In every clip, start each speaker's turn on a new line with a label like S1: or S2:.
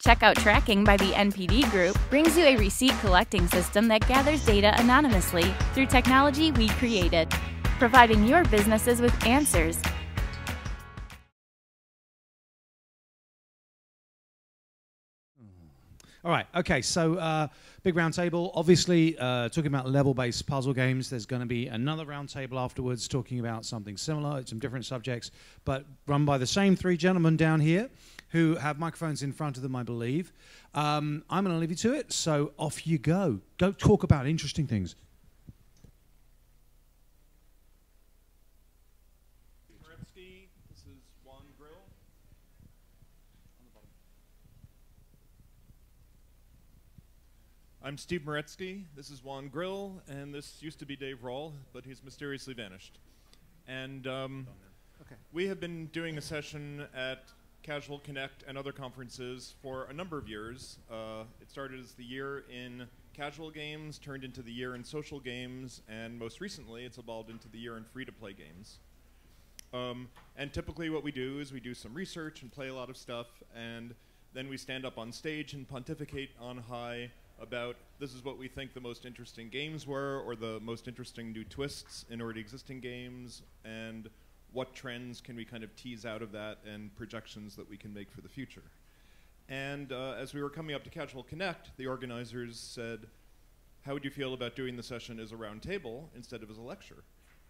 S1: Checkout tracking by the NPD Group brings you a receipt collecting system that gathers data anonymously through technology we created, providing your businesses with answers.
S2: All right, okay, so big roundtable, obviously talking about level-based puzzle games. There's going to be another roundtable afterwards talking about something similar, some different subjects, but run by the same three gentlemen down here who have microphones in front of them, I believe. I'm going to leave you to it, so off you go. Go talk about interesting things.
S3: Meretzky, this is Juan Gril. On the bottom. I'm Steve Meretzky, this is Juan Gril, and this used to be Dave Rohrl, but he's mysteriously vanished. And we have been doing a session at Casual Connect and other conferences for a number of years. It started as the year in casual games, turned into the year in social games, and most recently it's evolved into the year in free-to-play games. And typically what we do is we do some research and play a lot of stuff, and then we stand up on stage and pontificate on high about this is what we think the most interesting games were, or the most interesting new twists in already existing games, and what trends can we kind of tease out of that, and projections that we can make for the future. And as we were coming up to Casual Connect, the organizers said, how would you feel about doing the session as a round table instead of as a lecture?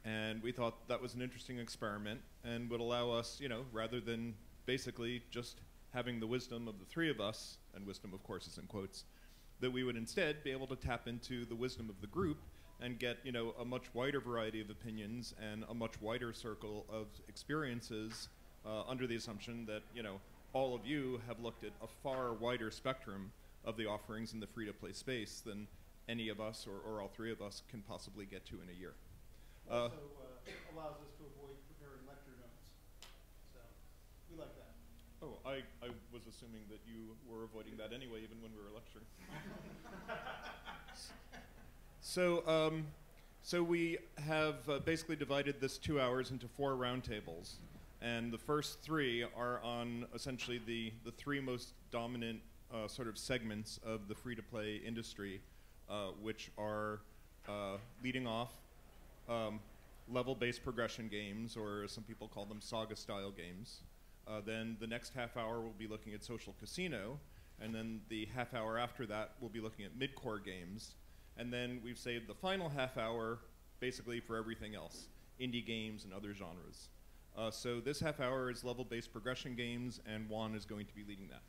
S3: And we thought that was an interesting experiment and would allow us, you know, rather than basically just having the wisdom of the three of us, and wisdom of course is in quotes, that we would instead be able to tap into the wisdom of the group and get, you know, a much wider variety of opinions and a much wider circle of experiences under the assumption that, you know, all of you have looked at a far wider spectrum of the offerings in the free-to-play space than any of us or all three of us can possibly get to in a year.
S4: Also allows us to avoid preparing lecture notes. So we like that.
S3: Oh, I was assuming that you were avoiding that anyway, even when we were lecturing. So we have basically divided this 2 hours into 4 roundtables, and the first 3 are on essentially the 3 most dominant sort of segments of the free-to-play industry, which are leading off level-based progression games, or as some people call them, Saga-style games. Then the next half hour we'll be looking at social casino, and then the half hour after that we'll be looking at mid-core games. And then we've saved the final half hour basically for everything else, indie games and other genres. So this half hour is level-based progression games, and Juan is going to be leading that.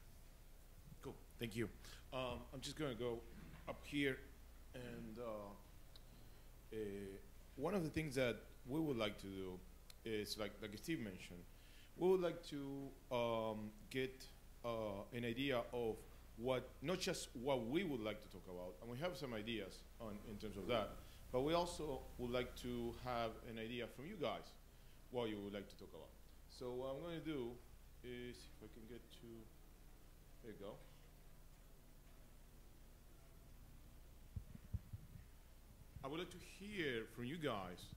S5: Cool, thank you. I'm just going to go up here, and one of the things that we would like to do is, like Steve mentioned, we would like to get an idea of what, not just what we would like to talk about, and we have some ideas in terms of that, but we also would like to have an idea from you guys what you would like to talk about. So what I'm going to do is, if I can get to, there you go. I would like to hear from you guys.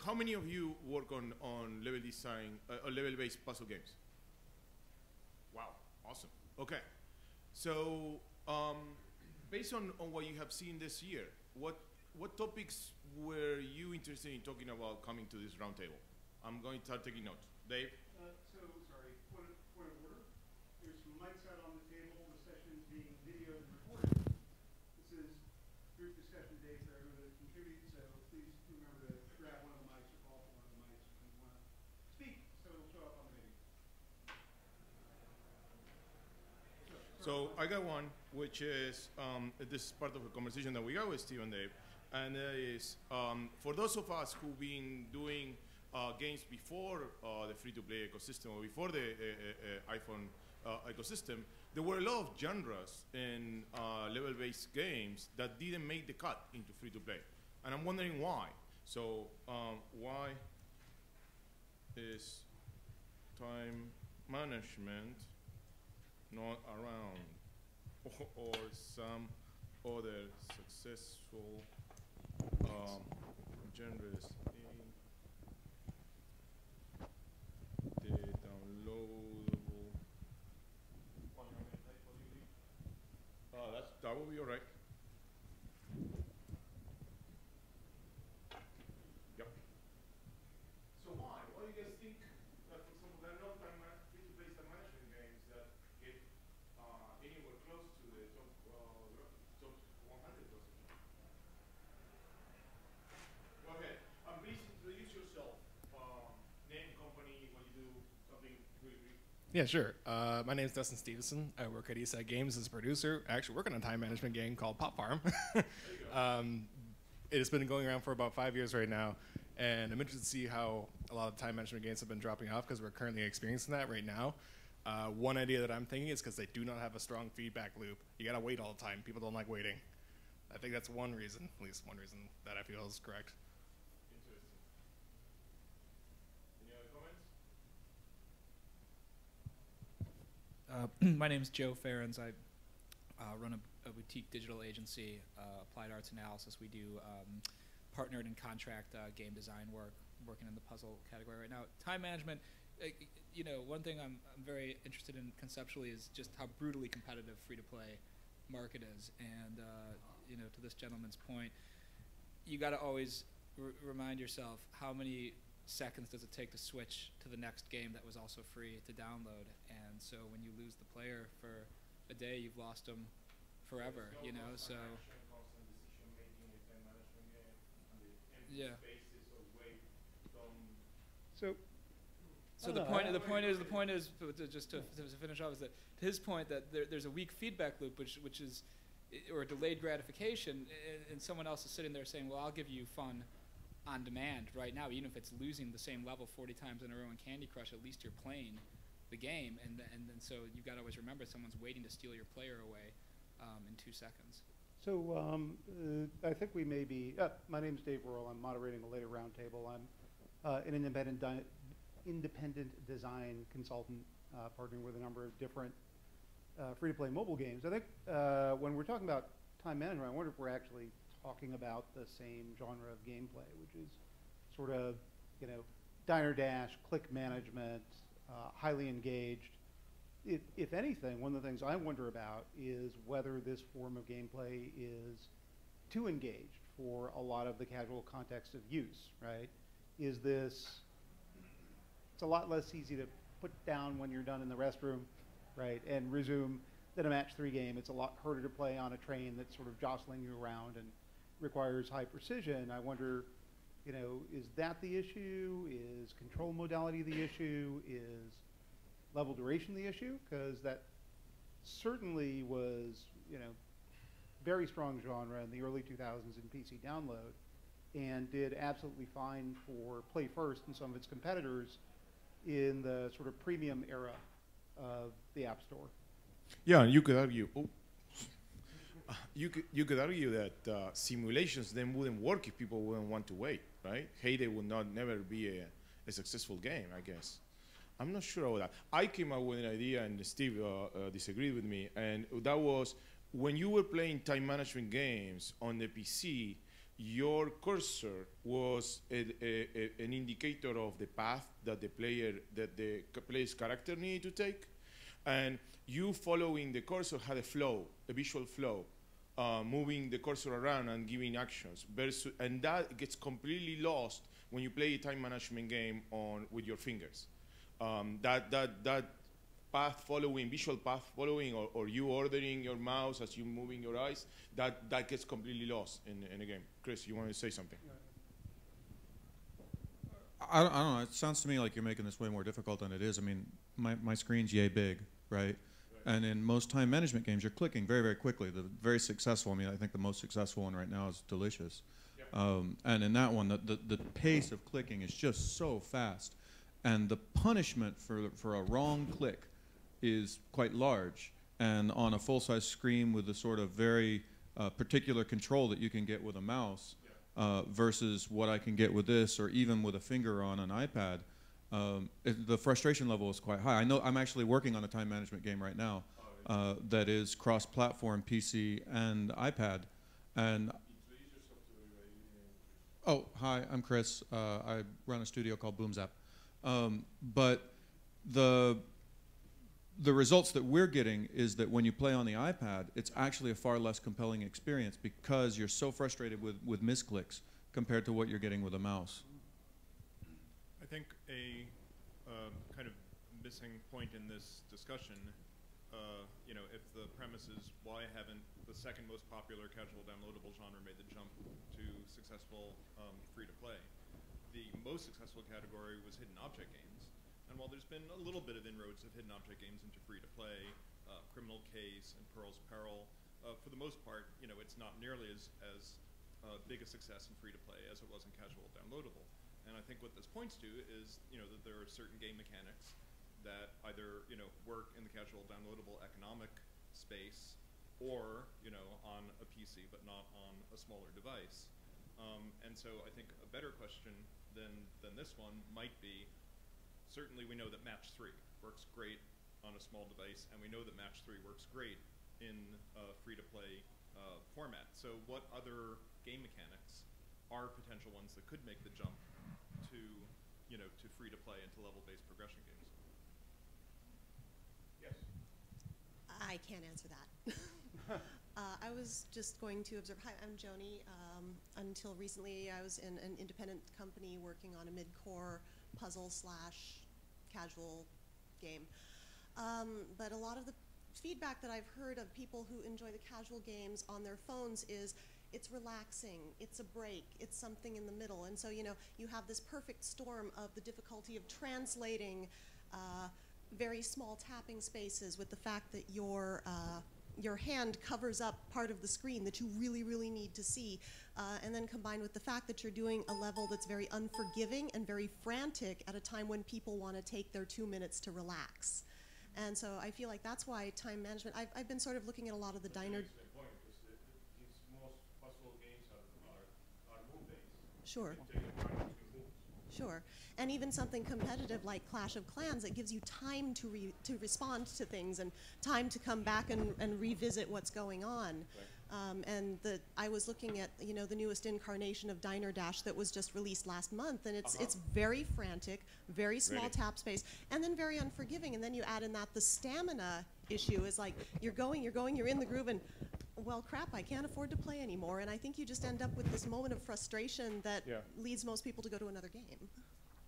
S5: How many of you work on level design, level-based puzzle games? Wow, awesome. Okay. So, based on what you have seen this year, what topics were you interested in talking about coming to this roundtable? I'm going to start taking notes. Dave?
S4: Sorry, point of order. There's some mics out on the table. The session is being videoed and recorded. This is group discussion day for everyone to contribute, so please remember to grab one of the mics or call for one of the mics when you want to speak, so it'll show up on the video.
S5: So I got one, which is, this is part of a conversation that we got with Steve and Dave, and that is, for those of us who've been doing games before the free-to-play ecosystem, or before the iPhone ecosystem, there were a lot of genres in level-based games that didn't make the cut into free-to-play. And I'm wondering why. So why is time management not around, or some other successful genres in the downloadable That will be all right. Yep. So why? Why do you guys think that, for example, there are no free-to-play time management games that get anywhere close to the top 100 or something? Go ahead. Please introduce yourself. Name, company, what you do, something really brief.
S6: Yeah, sure. My name is Dustin Stevenson. I work at Eastside Games as a producer. I actually work on a time management game called Pop Farm. It has been going around for about 5 years right now, and I'm interested to see how a lot of time management games have been dropping off because we're currently experiencing that right now. One idea that I'm thinking is because they do not have a strong feedback loop. You gotta wait all the time. People don't like waiting. I think that's one reason, at least one reason that I feel is correct.
S5: Interesting. Any other comments?
S7: My name is Joe Ferens. I run a boutique digital agency, Applied Arts Analysis. We do partnered and contract game design work, working in the puzzle category right now. Time management, you know, one thing I'm very interested in conceptually is just how brutally competitive free-to-play market is. And, you know, to this gentleman's point, you got to always remind yourself how many seconds does it take to switch to the next game that was also free to download. And so when you lose the player for a day, you've lost them forever, you know, so. Yeah. So the point is just to finish off is that to his point that there's a weak feedback loop which is or delayed gratification, and someone else is sitting there saying, well, I'll give you fun on demand right now, even if it's losing the same level 40 times in a row in Candy Crush, at least you're playing the game, and so you've got to always remember someone's waiting to steal your player away in 2 seconds.
S4: So I think we may be, my name's Dave Rohrl. I'm moderating a later roundtable. I'm an independent design consultant partnering with a number of different free-to-play mobile games. I think when we're talking about time management, I wonder if we're actually talking about the same genre of gameplay, which is sort of, you know, diner dash, click management, highly engaged. If anything, one of the things I wonder about is whether this form of gameplay is too engaged for a lot of the casual context of use, right? Is this, it's a lot less easy to put down when you're done in the restroom, right, and resume than a match 3 game. It's a lot harder to play on a train that's sort of jostling you around and requires high precision. I wonder, you know, is that the issue? Is control modality the issue? Is level duration the issue? Because that certainly was, you know, very strong genre in the early 2000s in PC download, and did absolutely fine for Play First and some of its competitors in the sort of premium era of the App Store.
S5: Yeah, and you could argue. Oh, you could argue that simulations then wouldn't work if people wouldn't want to wait, right? Heyday would never be a successful game, I guess. I'm not sure about that. I came up with an idea, and Steve disagreed with me, and that was when you were playing time management games on the PC, your cursor was an indicator of the path that the player's character needed to take, and you following the cursor had a flow, a visual flow, moving the cursor around and giving actions. And that gets completely lost when you play a time management game with your fingers. That path following, visual path following, or you ordering your mouse as you moving your eyes, that gets completely lost in a game. Chris, you want to say something?
S8: I don't know. It sounds to me like you're making this way more difficult than it is. I mean, my screen's yay big, right? And in most time management games, you're clicking very, very quickly. The very successful, I mean, I think the most successful one right now is Delicious. Yep. And in that one, the pace of clicking is just so fast. And the punishment for a wrong click is quite large. And on a full-size screen with the sort of very particular control that you can get with a mouse versus what I can get with this, or even with a finger on an iPad, the frustration level is quite high. I know I'm actually working on a time management game right now that is cross-platform PC and iPad. And oh, hi, I'm Chris. I run a studio called BoomZap. But the results that we're getting is that when you play on the iPad, it's actually a far less compelling experience because you're so frustrated with misclicks compared to what you're getting with a mouse.
S3: I think a kind of missing point in this discussion, you know, if the premise is why haven't the second most popular casual downloadable genre made the jump to successful free-to-play? The most successful category was hidden object games. And while there's been a little bit of inroads of hidden object games into free-to-play, Criminal Case and Pearl's Peril, for the most part, you know, it's not nearly as big a success in free-to-play as it was in casual downloadable. And I think what this points to is, you know, that there are certain game mechanics that either, you know, work in the casual downloadable economic space or, you know, on a PC but not on a smaller device. And so I think a better question than this one might be, certainly we know that Match 3 works great on a small device, and we know that Match 3 works great in a free-to-play format. So what other game mechanics are potential ones that could make the jump to, you know, to free-to-play and to level-based progression games? Yes.
S9: I can't answer that. I was just going to observe. Hi, I'm Joni. Until recently, I was in an independent company working on a mid-core puzzle / casual game. But a lot of the feedback that I've heard of people who enjoy the casual games on their phones is it's relaxing, it's a break, it's something in the middle. And so, you know, you have this perfect storm of the difficulty of translating very small tapping spaces with the fact that your hand covers up part of the screen that you really, really need to see, and then combined with the fact that you're doing a level that's very unforgiving and very frantic at a time when people want to take their 2 minutes to relax. And so I feel like that's why time management, I've been sort of looking at a lot of the diner.
S5: These most puzzle games are move-based.
S9: Sure. Sure. And even something competitive like Clash of Clans that gives you time to respond to things and time to come back and revisit what's going on. Right. And I was looking at, you know, the newest incarnation of Diner Dash that was just released last month, and it's very frantic, very small tap space, and then very unforgiving. And then you add in that the stamina issue is like you're in the groove, and well, crap, I can't afford to play anymore. And I think you just end up with this moment of frustration that leads most people to go to another game.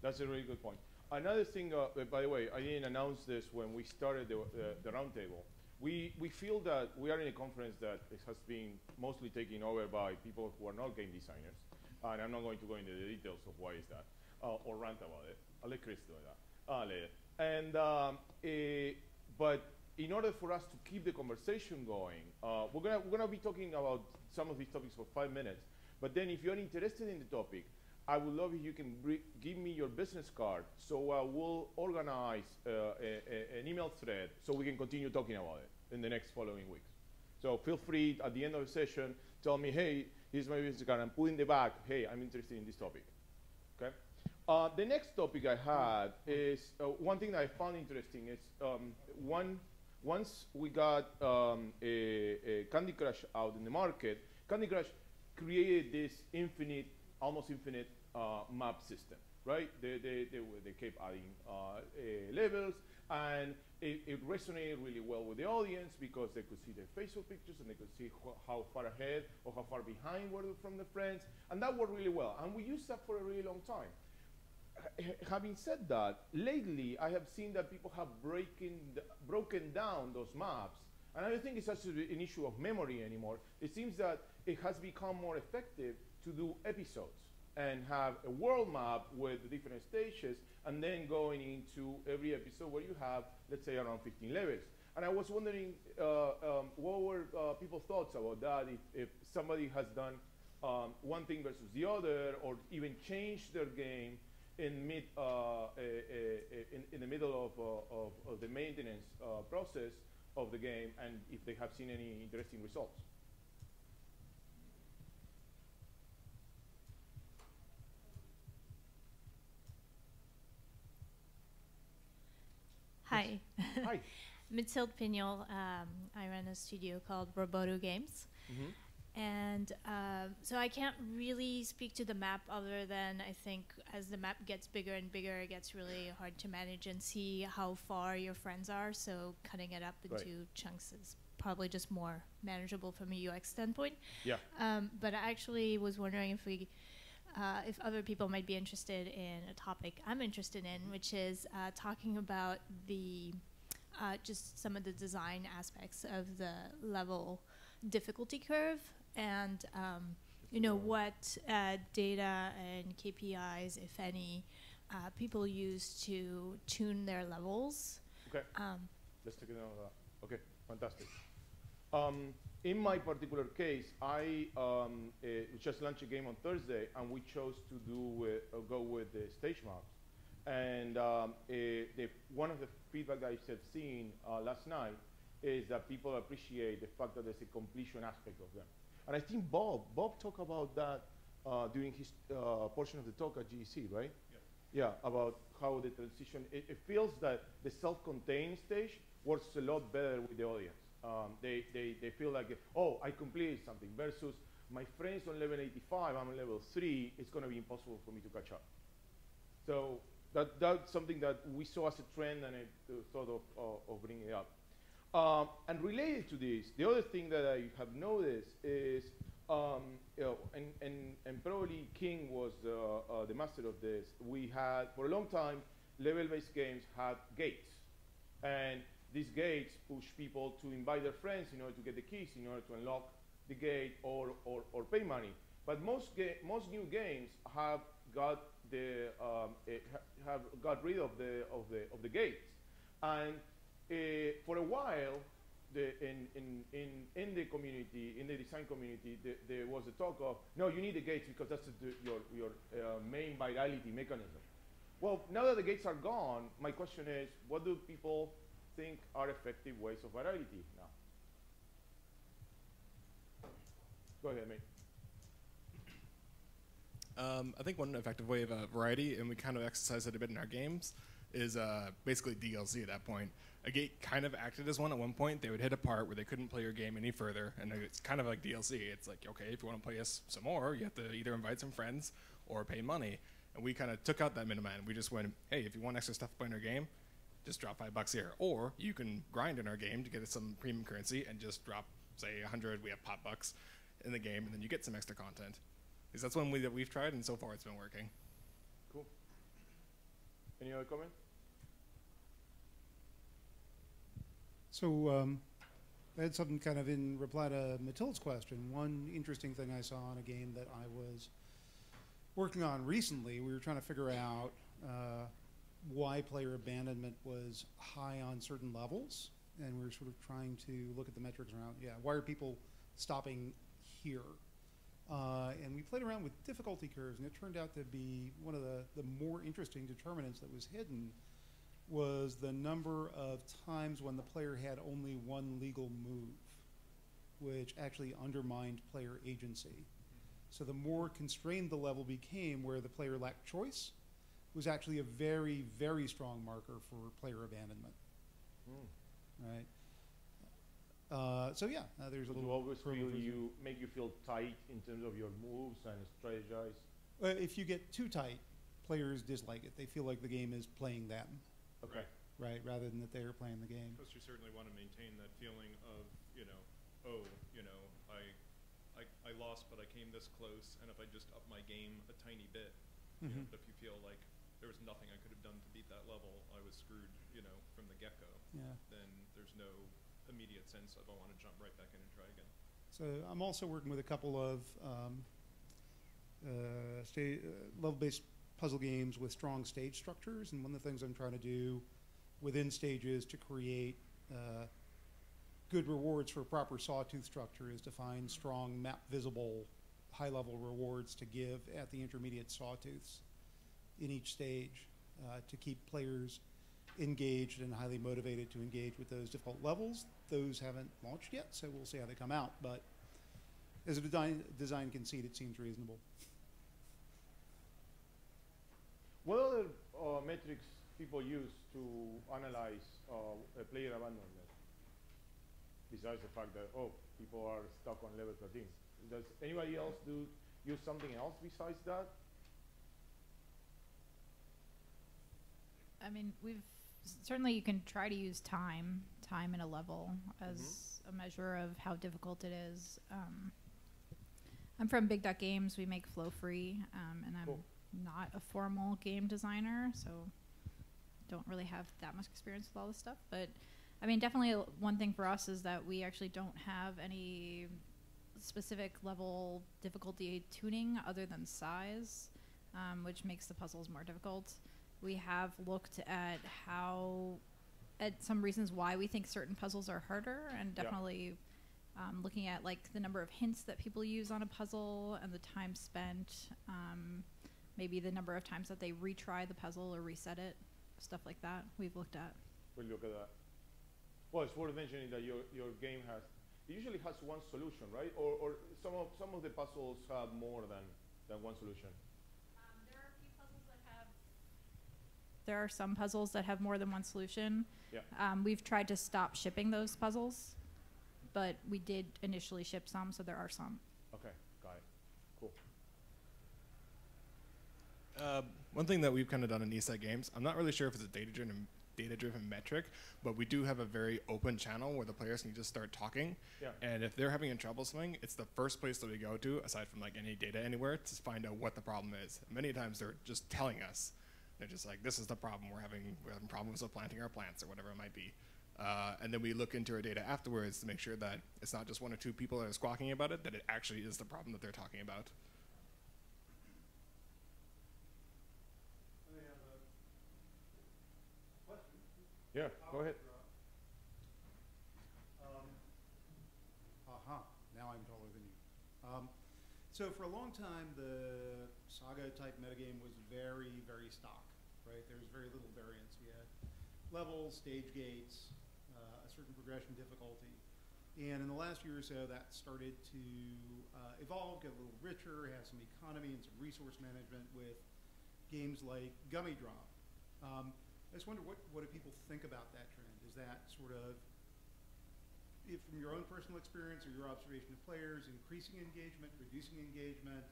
S5: That's a really good point. Another thing, by the way, I didn't announce this when we started the roundtable. We feel that we are in a conference that has been mostly taken over by people who are not game designers. And I'm not going to go into the details of why is that, or rant about it. I'll let Chris do that later. And, but in order for us to keep the conversation going, we're gonna be talking about some of these topics for 5 minutes. But then if you're interested in the topic, I would love if you can give me your business card, so we'll organize an email thread so we can continue talking about it in the next following weeks. So feel free at the end of the session, tell me, hey, here's my business card, and put in the back, hey, I'm interested in this topic. Okay. The next topic I had is one thing that I found interesting is once we got a Candy Crush out in the market, Candy Crush created this almost infinite map system, right? They kept adding levels, and it resonated really well with the audience because they could see their facial pictures and they could see how far ahead or how far behind were from the friends, and that worked really well. And we used that for a really long time. Having said that, lately I have seen that people have broken down those maps, and I don't think it's actually an issue of memory anymore. It seems that it has become more effective to do episodes and have a world map with different stages, and then going into every episode where you have, let's say, around 15 levels. And I was wondering what were people's thoughts about that, if somebody has done one thing versus the other, or even changed their game in the middle of the maintenance process of the game, and if they have seen any interesting results.
S10: Hi.
S5: Hi.
S10: Mathilde Pignol. I run a studio called Roboto Games. And so I can't really speak to the map other than I think as the map gets bigger and bigger, it gets really hard to manage and see how far your friends are. So cutting it up into chunks is probably just more manageable from a UX standpoint.
S5: Yeah.
S10: But I actually was wondering if other people might be interested in a topic I'm interested in, which is talking about the just some of the design aspects of the level difficulty curve and you know what data and KPIs, if any, people use to tune their levels.
S5: Okay. Let's take another. Okay, fantastic. In my particular case, I just launched a game on Thursday, and we chose to go with the stage maps. And one of the feedback that I've seen last night is that people appreciate the fact that there's a completion aspect of them. And I think Bob talked about that during his portion of the talk at GEC, right? Yeah, about how the transition, it feels that the self-contained stage works a lot better with the audience. They feel like, oh, I completed something, versus my friends on level 85, I'm on level 3, it's going to be impossible for me to catch up. So that's something that we saw as a trend, and I thought of bringing it up. And related to this, the other thing that I have noticed is, you know, and probably King was the master of this. We had, for a long time, level-based games had gates. And these gates push people to invite their friends in order to get the keys, in order to unlock the gate or pay money. But most new games have got rid of the gates. And for a while, in the community, in the design community, there was a talk of, no, you need the gates because that's your main virality mechanism. Well, now that the gates are gone, my question is, what do people think are effective ways of virality now? Go ahead, mate.
S6: I think one effective way of variety, and we kind of exercise it a bit in our games, is basically DLC at that point. A gate kind of acted as one at one point. They would hit a part where they couldn't play your game any further, and it's kind of like DLC. It's like, okay, if you want to play us some more, you have to either invite some friends or pay money. And we kind of took out that middleman. We just went, hey, if you want extra stuff to play in our game, just drop $5 here. Or you can grind in our game to get some premium currency and just drop, say, 100, we have pot bucks in the game, and then you get some extra content. Because that's one way that we've tried, and so far it's been working.
S5: Cool. Any other comment?
S4: So I had something kind of in reply to Matilda's question. One interesting thing I saw in a game that I was working on recently, we were trying to figure out why player abandonment was high on certain levels. And we were sort of trying to look at the metrics around, why are people stopping here? And we played around with difficulty curves, and it turned out to be one of the more interesting determinants that was hidden was the number of times when the player had only one legal move, which actually undermined player agency. So the more constrained the level became where the player lacked choice was actually a very, very strong marker for player abandonment. Right? So yeah, there's a little.
S5: Always make you feel tight in terms of your moves and strategize.
S4: If you get too tight, players dislike it. They feel like the game is playing them.
S5: Okay.
S4: Right, rather than that they are playing the game.
S3: Plus, you certainly want to maintain that feeling of, you know, oh, you know, I lost, but I came this close, and if I just up my game a tiny bit, you know, but if you feel like there was nothing I could have done to beat that level, I was screwed, you know, from the get-go.
S4: Yeah.
S3: Then there's no immediate sense of I want to jump right back in and try again.
S4: So I'm also working with a couple of level-based puzzle games with strong stage structures, and one of the things I'm trying to do within stages to create good rewards for proper sawtooth structure is to find strong map visible high-level rewards to give at the intermediate sawtooths in each stage to keep players engaged and highly motivated to engage with those difficult levels. Those haven't launched yet, so we'll see how they come out. But as a design conceit, it seems reasonable.
S5: What other metrics people use to analyze player abandonment? Besides the fact that, oh, people are stuck on level 13.
S11: Does anybody else use something else besides that?
S12: I mean, certainly you can try to use time in a level as a measure of how difficult it is. I'm from Big Duck Games. We make flow free, and I'm not a formal game designer, so don't really have that much experience with all this stuff. But I mean, definitely one thing for us is that we actually don't have any specific level difficulty tuning other than size, which makes the puzzles more difficult. We have looked at some reasons why we think certain puzzles are harder, and definitely looking at like the number of hints that people use on a puzzle and the time spent, maybe the number of times that they retry the puzzle or reset it, stuff like that we've looked at.
S11: We'll look at that. Well, it's worth mentioning that your game usually has one solution, right? Or some of the puzzles have more than one solution.
S12: There are a few puzzles that have. There are some puzzles that have more than one solution. Yeah. We've tried to stop shipping those puzzles, but we did initially ship some, so there are some.
S11: Okay, got it. Cool.
S6: One thing that we've kind of done in Eastside Games, I'm not really sure if it's a data-driven metric, but we do have a very open channel where the players can just start talking. Yeah. And if they're having trouble something, it's the first place that we go to, aside from like any data anywhere, to find out what the problem is. Many times they're just telling us. They're just like, this is the problem. We're having problems with planting our plants or whatever it might be. And then we look into our data afterwards to make sure that it's not just one or two people that are squawking about it, that it actually is the problem that they're talking about.
S11: Yeah, go ahead.
S4: Now I'm taller than you. So for a long time, the Saga type metagame was very, very stock, right? There was very little variance. We had levels, stage gates, a certain progression difficulty. And in the last year or so, that started to evolve, get a little richer, have some economy and some resource management with games like Gummy Drop. I just wonder, what do people think about that trend? Is that sort of, from your own personal experience or your observation of players, increasing engagement, reducing engagement?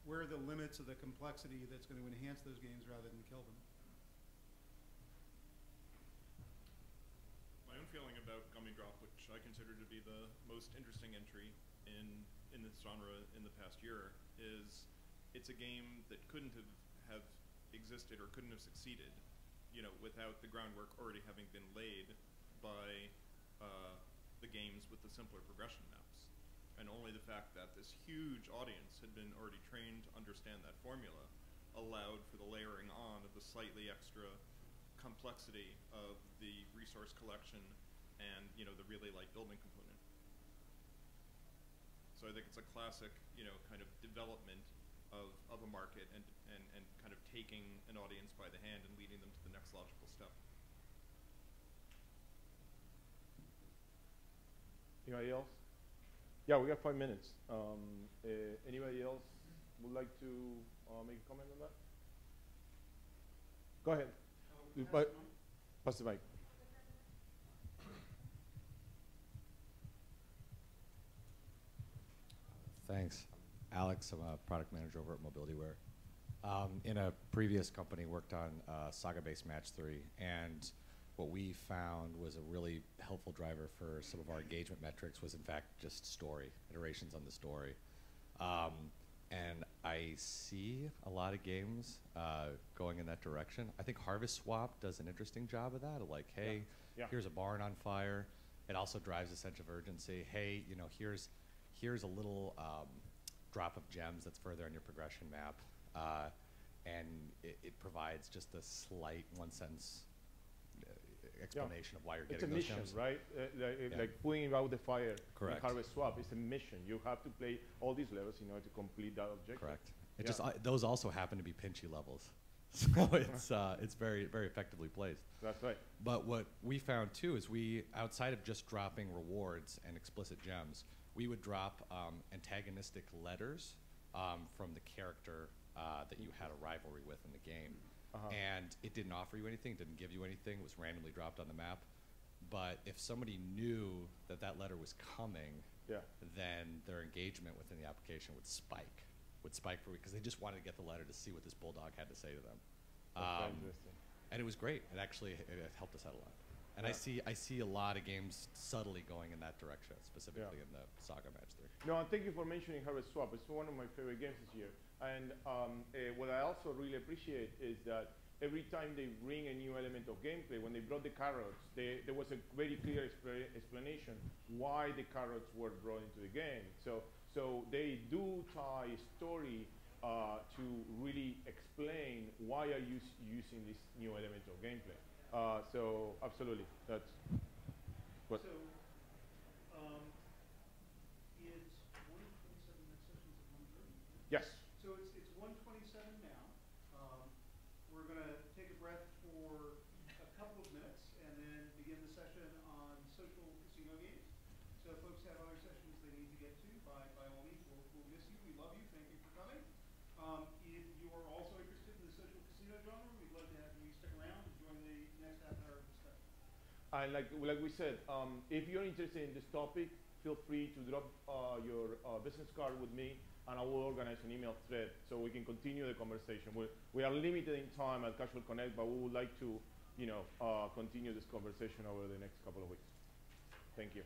S4: Where are the limits of the complexity that's going to enhance those games rather than kill them?
S3: My own feeling about Gummy Drop, which I consider to be the most interesting entry in this genre in the past year, is it's a game that couldn't have existed or couldn't have succeeded, without the groundwork already having been laid by the games with the simpler progression maps. And only the fact that this huge audience had been already trained to understand that formula allowed for the layering on of the slightly extra complexity of the resource collection and the really light building component. So I think it's a classic kind of development of a market and kind of taking an audience by the hand and leading them to the next logical step.
S11: Anybody else? Yeah, we got 5 minutes. Anybody else would like to make a comment on that? Go ahead. Pass the mic.
S13: Thanks. Alex, I'm a product manager over at MobilityWare. In a previous company, worked on Saga-based Match 3, and what we found was a really helpful driver for some of our engagement metrics was, in fact, just story, iterations on the story. And I see a lot of games going in that direction. I think Harvest Swap does an interesting job of that, like, hey, here's a barn on fire. It also drives a sense of urgency. Hey, here's a little drop of gems that's further on your progression map. And it provides just a slight one-sentence explanation of why you're getting those gems.
S11: It's a mission, right? Like putting out the fire.
S13: Correct.
S11: In Harvest Swap, it's a mission. You have to play all these levels in order to complete that objective.
S13: Correct. It just those also happen to be pinchy levels, so it's very, very effectively placed.
S11: That's right.
S13: But what we found too is outside of just dropping rewards and explicit gems, we would drop antagonistic letters from the character that you had a rivalry with in the game. And it didn't offer you anything, didn't give you anything, was randomly dropped on the map. But if somebody knew that that letter was coming, then their engagement within the application would spike because they just wanted to get the letter to see what this bulldog had to say to them.
S11: That's interesting.
S13: And it was great. It actually it helped us out a lot. And I see a lot of games subtly going in that direction, specifically in the Saga Match 3.
S11: No, and thank you for mentioning Harvest Swap. It's one of my favorite games this year. And what I also really appreciate is that every time they bring a new element of gameplay, when they brought the carrots, there was a very clear explanation why the carrots were brought into the game. So they do tie story to really explain why are you using this new element of gameplay. So absolutely, that's what.
S4: So it's 1:27. Next session's at 1:30.
S11: Yes.
S4: So it's 1:27 now. We're going to take a breath for a couple of minutes and then begin the session on social casino games. So if folks have other sessions they need to get to, by all means, we'll miss you. We love you. Thank you for coming. If you are also interested in the social casino genre, we'd love to have you stick around and join the next half hour of discussion.
S11: And like we said, if you're interested in this topic, feel free to drop your business card with me, and I will organize an email thread so we can continue the conversation. We are limited in time at Casual Connect, but we would like to, continue this conversation over the next couple of weeks. Thank you.